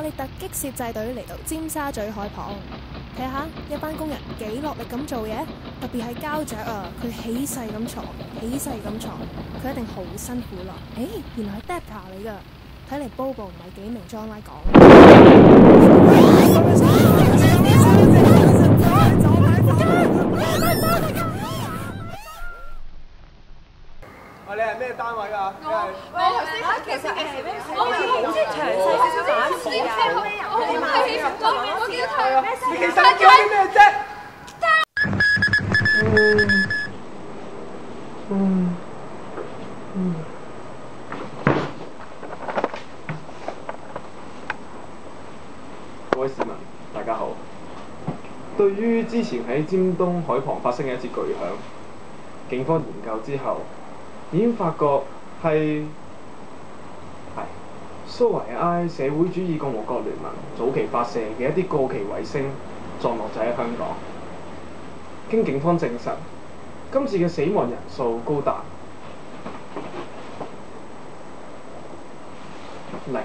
哋突擊攝製隊嚟到尖沙咀海旁，睇下一班工人幾落力咁做嘢，特別係膠著啊，佢起勢咁藏，起勢咁藏，佢一定好辛苦啦。原來係 Dapper 嚟噶，睇嚟 Bobo 唔係幾明裝拉講。你係咩單位啊？我頭先其實係咩？我唔知詳細少少版事啊！我記得佢你其實你叫啲咩啫？各位市民，大家好。對於之前喺尖東海旁發生嘅一次巨響，警方研究之後，已經發覺係蘇維埃社會主義共和國聯盟早期發射嘅一啲過期衛星撞落咗喺香港。經警方證實，今次嘅死亡人數高達0，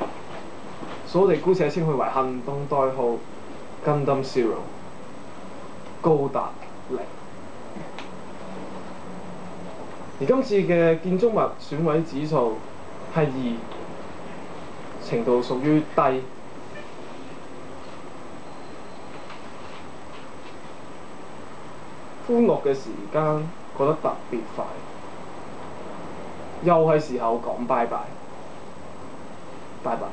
所以我哋姑且稱佢為行動代號 Gundam Zero， 高達0。而今次嘅建築物損毀指數係2，程度屬於低。歡樂嘅時間過得特別快，又係時候講拜拜，拜拜。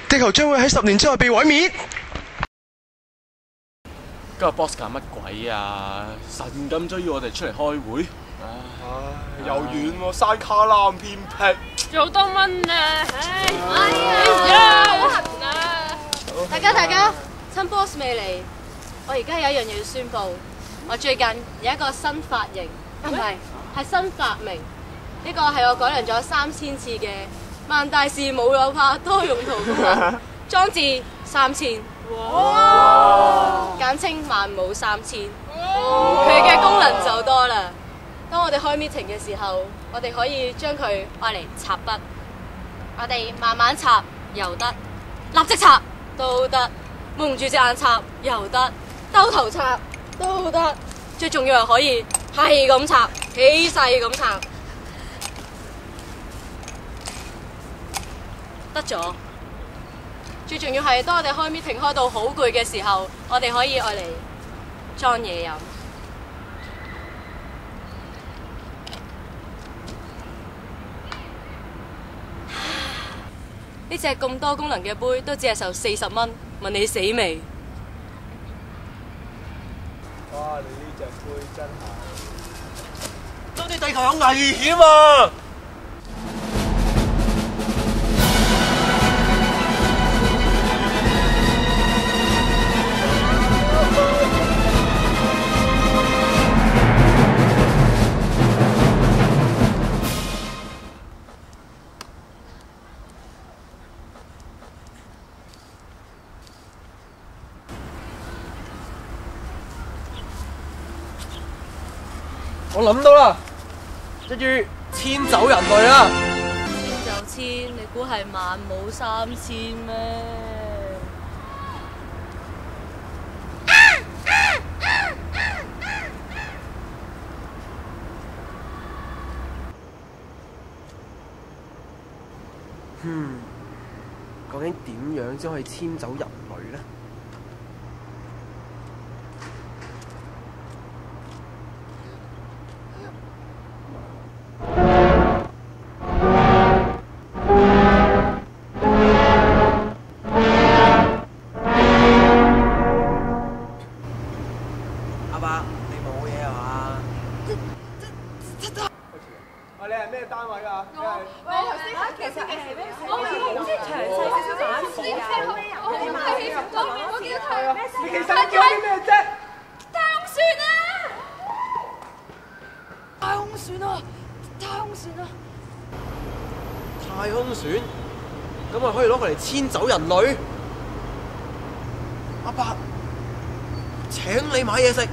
地球將會喺10年之後被毀滅。今日 boss 搞乜鬼啊？神咁追要我哋出嚟開會。又遠喎，山卡拉咁偏僻。做多蚊啊！哎呀，好痕啊！大家，趁 boss 未嚟，我而家有一樣嘢要宣佈。我最近有一個新髮型，唔係新發明。呢個係我改良咗3000次嘅萬大事冇有怕多用途功能裝置3000，簡稱萬冇3000。佢嘅功能就多啦。當我哋開 meeting 嘅時候，我哋可以將佢愛嚟插筆，我哋慢慢插又得，立即插都得，蒙住隻眼插又得，兜頭插都得，最重要係可以係咁插，起勢咁插。得咗，最重要係當我哋開 meeting 開到好攰嘅時候，我哋可以愛嚟裝嘢飲。呢隻咁多功能嘅杯都只係售40蚊，問你死未？哇！你呢隻杯真係，我哋地球有危險啊！我諗到啦，一於遷走人類啦！遷就遷，你估係萬冇3000咩？究竟點樣先可以遷走人類呢？咩單位啊？我頭先其實係咩？我唔知詳細少少版字啊！我記得太咩事？你其實叫啲咩啫？太空船啊！太空船啊！太空船啊！太空船，咁咪可以攞佢嚟遷走人類。阿伯，請你買嘢食。